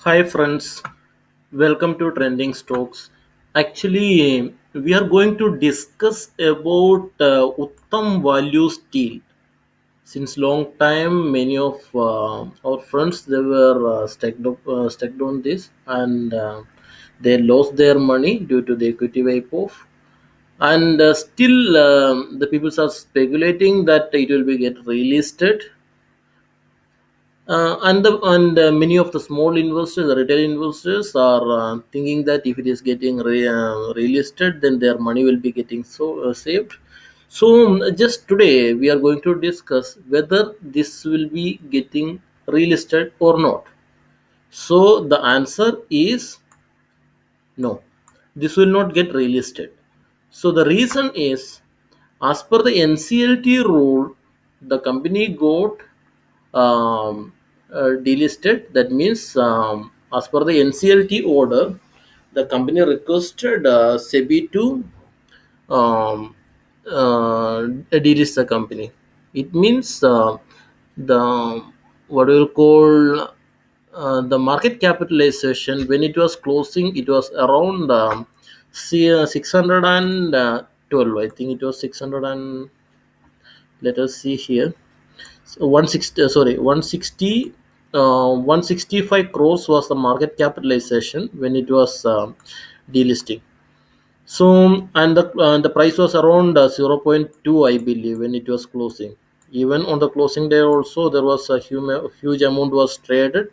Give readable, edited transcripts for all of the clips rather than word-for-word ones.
Hi friends, welcome to Trending Stocks. Actually, we are going to discuss about Uttam Value Steel. Since long time, many of our friends they were stuck on this, and they lost their money due to the equity wipe off. And still, the people are speculating that it will be get relisted and many of the small investors, the retail investors, are thinking that if it is getting relisted, then their money will be getting saved. So just today we are going to discuss whether this will be getting relisted or not. So the answer is no. This will not get relisted. So the reason is, as per the NCLT rule, the company got delisted. That means, as per the NCLT order, the company requested SEBI to um, delist the company. It means the what we will call the market capitalization when it was closing, it was around 612. I think it was 600 and let us see here. So 160, 160, 165 crores was the market capitalization when it was delisting. So, and the price was around zero point 0.2, I believe, when it was closing. Even on the closing day, also there was a huge amount was traded.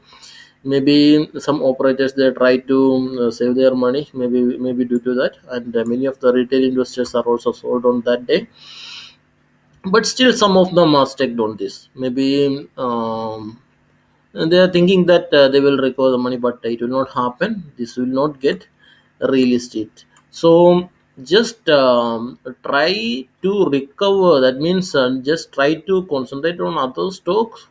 Maybe some operators they try to save their money. Maybe due to that, and many of the retail investors are also sold on that day. But still, some of them are staked on this. Maybe and they are thinking that they will recover the money, but it will not happen. This will not get relisted. So just try to recover. That means just try to concentrate on other stocks,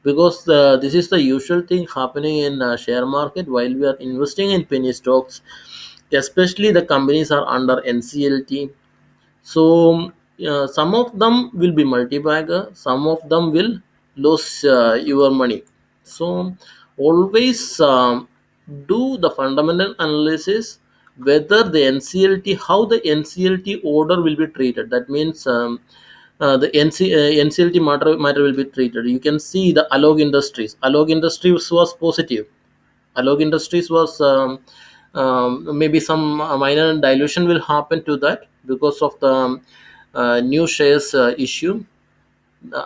because this is the usual thing happening in share market while we are investing in penny stocks. Especially the companies are under NCLT, so some of them will be multi-bagger, some of them will lose your money. So always do the fundamental analysis whether the NCLT, how the NCLT order will be treated. That means the NCLT matter will be treated. You can see the Alog Industries. Alog Industries was positive. Alog Industries was maybe some minor dilution will happen to that because of the new shares issue.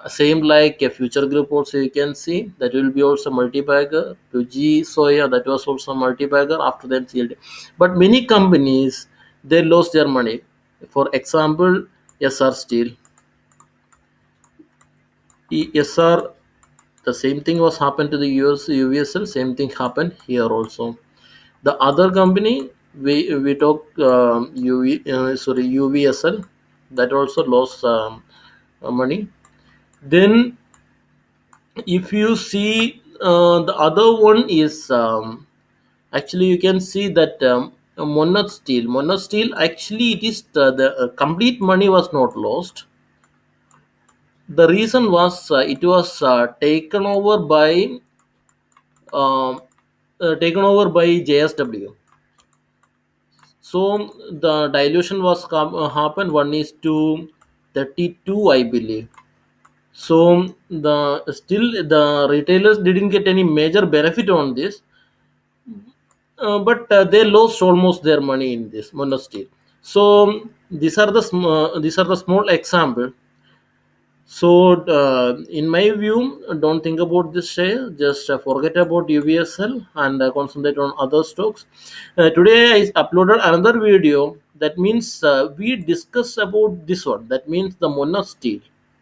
Same like a future group also, you can see that will be also multi-bagger. To G Soya, that was also multi-bagger after the NCLT. But many companies they lost their money. For example, SR Steel, SR, the same thing was happened to the US UVSL. Same thing happened here also. The other company we talk UVSL, that also lost money. Then if you see the other one is actually you can see that Monat Steel, actually it is the complete money was not lost. The reason was it was um, taken over by JSW. So the dilution was happened 1:32, I believe. So the still the retailers didn't get any major benefit on this, but they lost almost their money in this monastery. So these are the small example. So, in my view, don't think about this share. Just forget about UVSL and concentrate on other stocks. Today, I uploaded another video. That means we discuss about this one. That means the Mona Steel,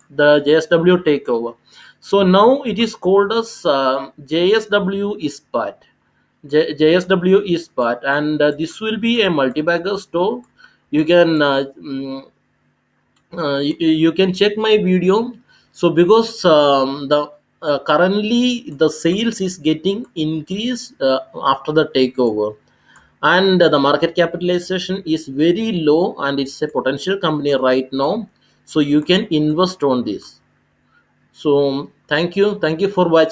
the JSW takeover. So now it is called as JSW Ispat. JSW Ispat, and this will be a multi-bagger store. You can you can check my video. So because the currently the sales is getting increased after the takeover, and the market capitalization is very low, and it's a potential company right now, so you can invest on this. So thank you for watching.